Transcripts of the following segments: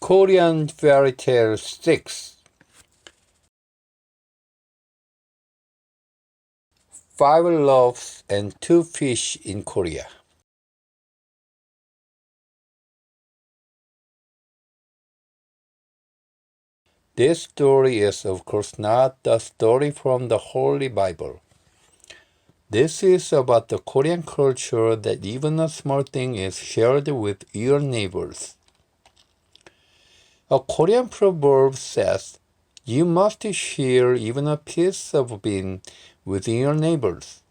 Korean Fairy Tale 6. 5 loaves and 2 fish in Korea. This story is, of course, not the story from the Holy Bible. This is about the Korean culture that even a small thing is shared with your neighbors. A Korean proverb says, you must share even a piece of bean with your neighbors.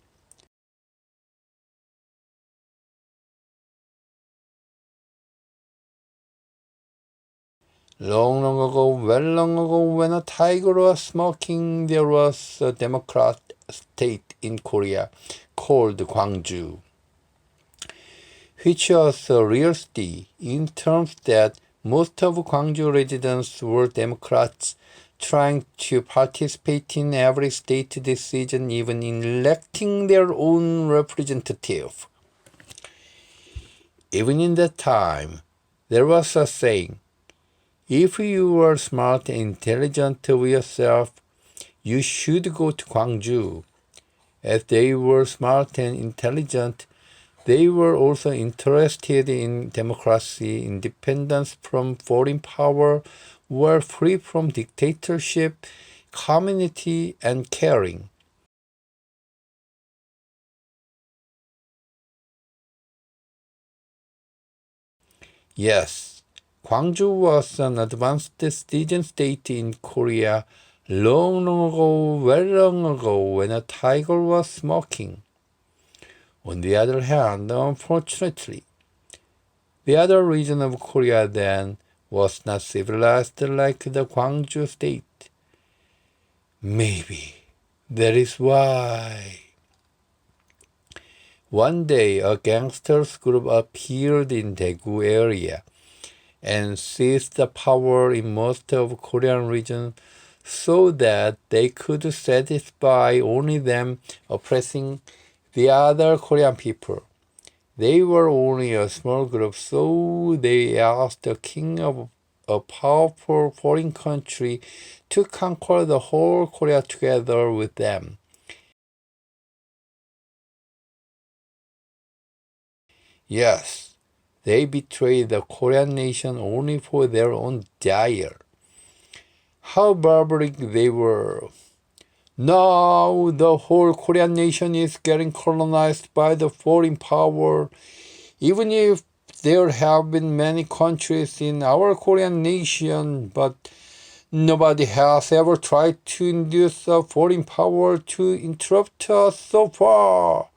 Long, long ago, very long ago, when a tiger was smoking, there was a democrat state in Korea called Gwangju, which was a real city in terms that most of Gwangju residents were Democrats trying to participate in every state decision, even in electing their own representative. Even in that time, there was a saying, if you are smart and intelligent of yourself, you should go to Gwangju. As they were smart and intelligent, they were also interested in democracy, independence from foreign power, were free from dictatorship, community, and caring. Yes, Gwangju was an advanced citizen state in Korea long, long ago, very long ago, when a tiger was smoking. On the other hand, unfortunately, the other region of Korea then was not civilized like the Gwangju state. Maybe that is why. One day, a gangsters group appeared in Daegu area and seized the power in most of Korean region so that they could satisfy only them, oppressing the other Korean people. They were only a small group, so they asked the king of a powerful foreign country to conquer the whole Korea together with them. Yes, they betrayed the Korean nation only for their own desire. How barbaric they were! Now the whole Korean nation is getting colonized by the foreign power. Even if there have been many countries in our Korean nation, but nobody has ever tried to induce a foreign power to interrupt us so far.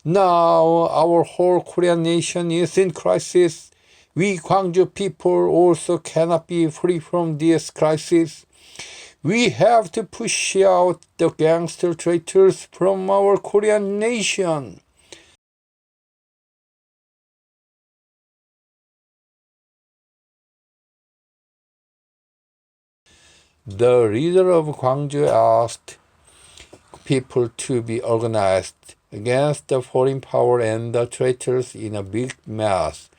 Now our whole Korean nation is in crisis. We Gwangju people also cannot be free from this crisis. We have to push out the gangster traitors from our Korean nation. The leader of Gwangju asked people to be organized against the foreign power and the traitors in a big mass.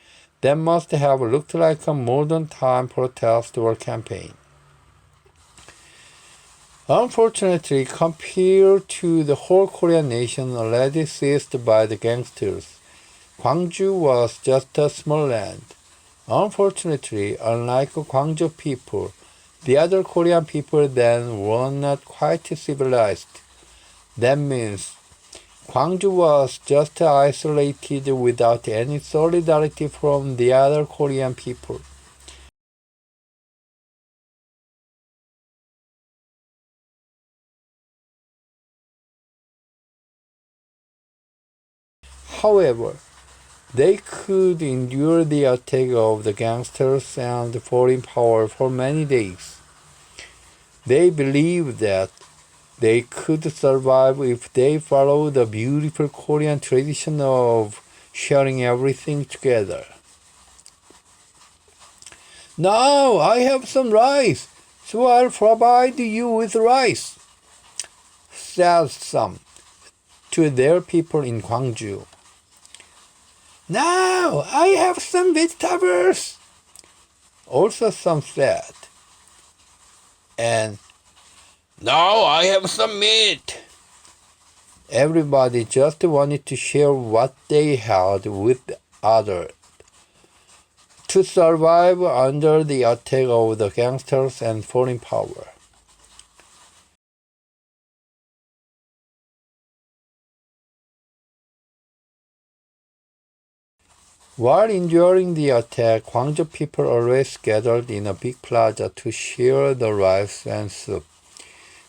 That must have looked like a modern time protest or campaign. Unfortunately, compared to the whole Korean nation already seized by the gangsters, Gwangju was just a small land. Unfortunately, unlike Gwangju people, the other Korean people then were not quite civilized. That means Gwangju was just isolated without any solidarity from the other Korean people. However, they could endure the attack of the gangsters and foreign power for many days. They believed that they could survive if they followed the beautiful Korean tradition of sharing everything together. Now I have some rice, so I'll provide you with rice, said some to their people in Gwangju. Now I have some vegetables. Also some said, and now I have some meat. Everybody just wanted to share what they had with others to survive under the attack of the gangsters and foreign power. While enduring the attack, Gwangju people always gathered in a big plaza to share the rice and soup,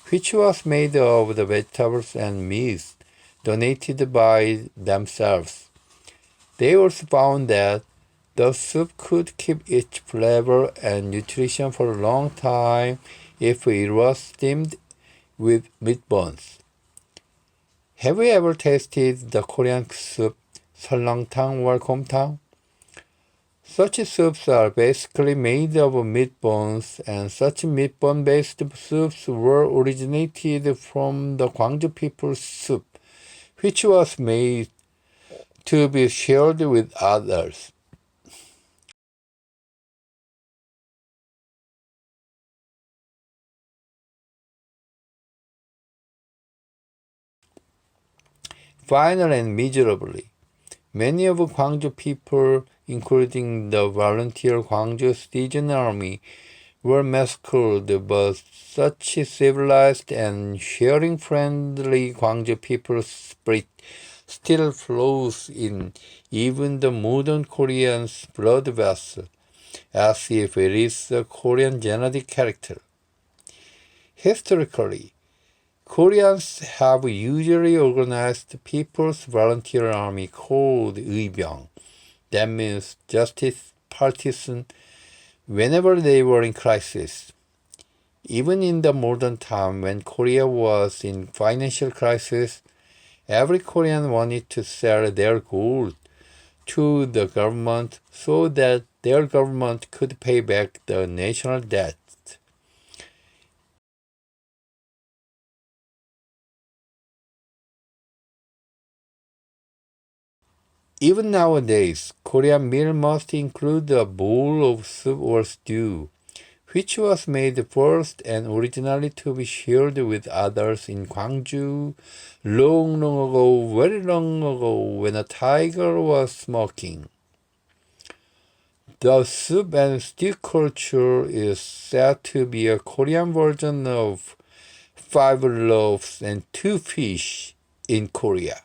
which was made of the vegetables and meats donated by themselves. They also found that the soup could keep its flavor and nutrition for a long time if it was steamed with meat bones. Have you ever tasted the Korean soup 설렁탕 or 곰탕? Such soups are basically made of meat bones, and such meat bone-based soups were originated from the Gwangju people's soup, which was made to be shared with others. Finally and miserably, many of Gwangju people, including the volunteer Gwangju Citizen Army, were massacred, but such civilized and sharing-friendly Gwangju people's spirit still flows in even the modern Korean's blood vessel, as if it is a Korean genetic character. Historically, Koreans have usually organized people's volunteer army called 의병, that means justice partisan, whenever they were in crisis. Even in the modern time when Korea was in financial crisis, every Korean wanted to sell their gold to the government so that their government could pay back the national debt. Even nowadays, Korean meal must include a bowl of soup or stew, which was made first and originally to be shared with others in Gwangju long, long ago, very long ago, when a tiger was smoking. The soup and stew culture is said to be a Korean version of five loaves and two fish in Korea.